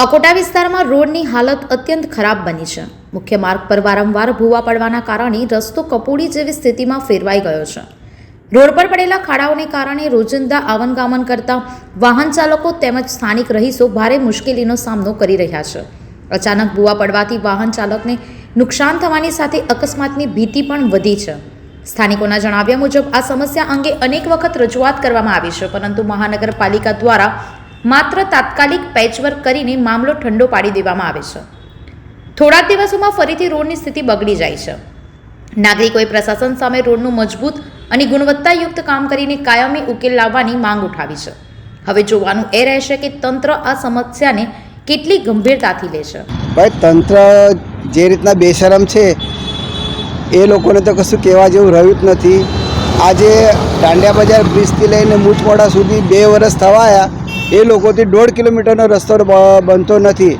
અકોટા વિસ્તારમાં રોડની હાલત અત્યંત ખરાબ બની છે। મુખ્ય માર્ગ પર વારંવાર ભૂવા પડવાના કારણે રસ્તો કપોડી જેવી સ્થિતિમાં ફેરવાઈ ગયો છે। રોડ પર પડેલા ખાડાઓને કારણે રોજિંદા આવનગામન કરતા વાહન ચાલકો તેમજ સ્થાનિક રહીશો ભારે મુશ્કેલીનો સામનો કરી રહ્યા છે। અચાનક ભૂવા પડવાથી વાહન ચાલકને નુકસાન થવાની સાથે અકસ્માતની ભીતિ પણ વધી છે। સ્થાનિકોના જણાવ્યા મુજબ આ સમસ્યા અંગે અનેક વખત રજૂઆત કરવામાં આવી છે, પરંતુ મહાનગરપાલિકા દ્વારા માત્ર તાત્કાલિક પેચવર્ક કરીને મામલો ઠંડો પાડી દેવામાં આવે છે। થોડા જ દિવસોમાં ફરીથી રોડની સ્થિતિ બગડી જાય છે। નાગરિકોએ પ્રશાસન સામે રોડનું મજબૂત અને ગુણવત્તાયુક્ત કામ કરીને કાયમી ઉકેલ લાવવાની માંગ ઉઠાવી છે। હવે જોવાનું એ રહેશે કે તંત્ર આ સમસ્યાને કેટલી ગંભીરતાથી લે છે। ભાઈ, તંત્ર જે રીતના બેશરમ છે એ લોકોને તો કશું કહેવા જેવું રહ્યું જ નથી। આજે દાંડિયા બજાર બ્રિજથી લઈને મૂચમોડા સુધી 2 વર્ષ થવાયા, એ લોકોથી 1.5 કિલોમીટરનો રસ્તો બનતો નથી।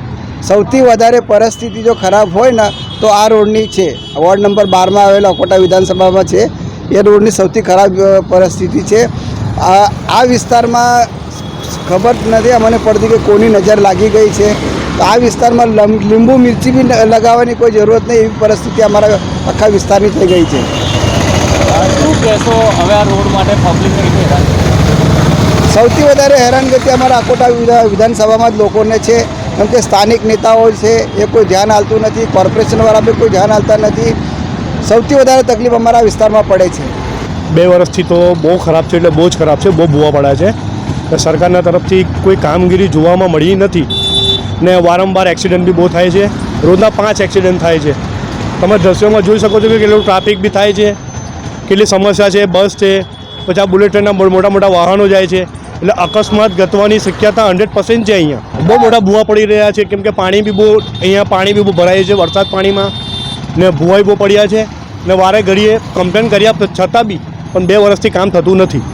સૌથી વધારે પરિસ્થિતિ જો ખરાબ હોય ને તો આ રોડની છે। વોર્ડ નંબર 12માં આવેલા અકોટા વિધાનસભામાં છે, એ રોડની સૌથી ખરાબ પરિસ્થિતિ છે। આ વિસ્તારમાં ખબર નથી અમને પડતી કે કોની નજર લાગી ગઈ છે। તો આ વિસ્તારમાં લીંબુ મિર્ચી બી લગાવવાની કોઈ જરૂરત નહીં એવી પરિસ્થિતિ અમારા આખા વિસ્તારની થઈ ગઈ છે। શું કહેશો હવે આ રોડ માટે પબ્લિકને હેરાન? સૌથી વધારે હેરાનગતિ અમારા અકોટા વિધાનસભામાં જ લોકોને છે, કેમ કે સ્થાનિક નેતાઓ છે એ કોઈ ધ્યાન આપતું નથી, કોર્પોરેશનવાળા બી કોઈ ધ્યાન આપતા નથી। સૌથી વધારે તકલીફ અમારા વિસ્તારમાં પડે છે। 2 વર્ષથી તો બહુ ખરાબ છે, એટલે બહુ જ ખરાબ છે, બહુ ભૂવા પડ્યા છે। સરકારના તરફથી કોઈ કામગીરી જોવામાં મળી નથી ને વારંવાર એક્સિડન્ટ બી બહુ થાય છે। રોજના 5 એક્સિડન્ટ થાય છે। તમે દ્રશ્યોમાં જોઈ શકો છો કે કેટલું ટ્રાફિક બી થાય છે, કેટલી સમસ્યા છે। બસ છે, પછી આ બુલેટ ટ્રેનના મોટા મોટા વાહનો જાય છે, એટલે અકસ્માત ઘટવાની શક્યતા 100% છે। અહીંયા બહુ મોટા ભૂવા પડી રહ્યા છે, કેમ કે પાણી બી બહુ ભરાય છે વરસાદ પાણીમાં, ને ભૂવાઈ બહુ પડ્યા છે ને વારે ઘડીએ કમ્પ્લેન કર્યા છતાં બી પણ 2 વર્ષથી કામ થતું નથી।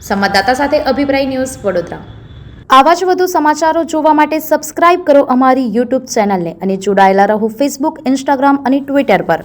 સંવાદદાતા સાથે અભિપ્રાય ન્યૂઝ, વડોદરા। આવા જ વધુ સમાચારો જોવા માટે સબસ્ક્રાઇબ કરો અમારી YouTube ચેનલને અને જોડાયેલા રહો Facebook, Instagram અને Twitter પર।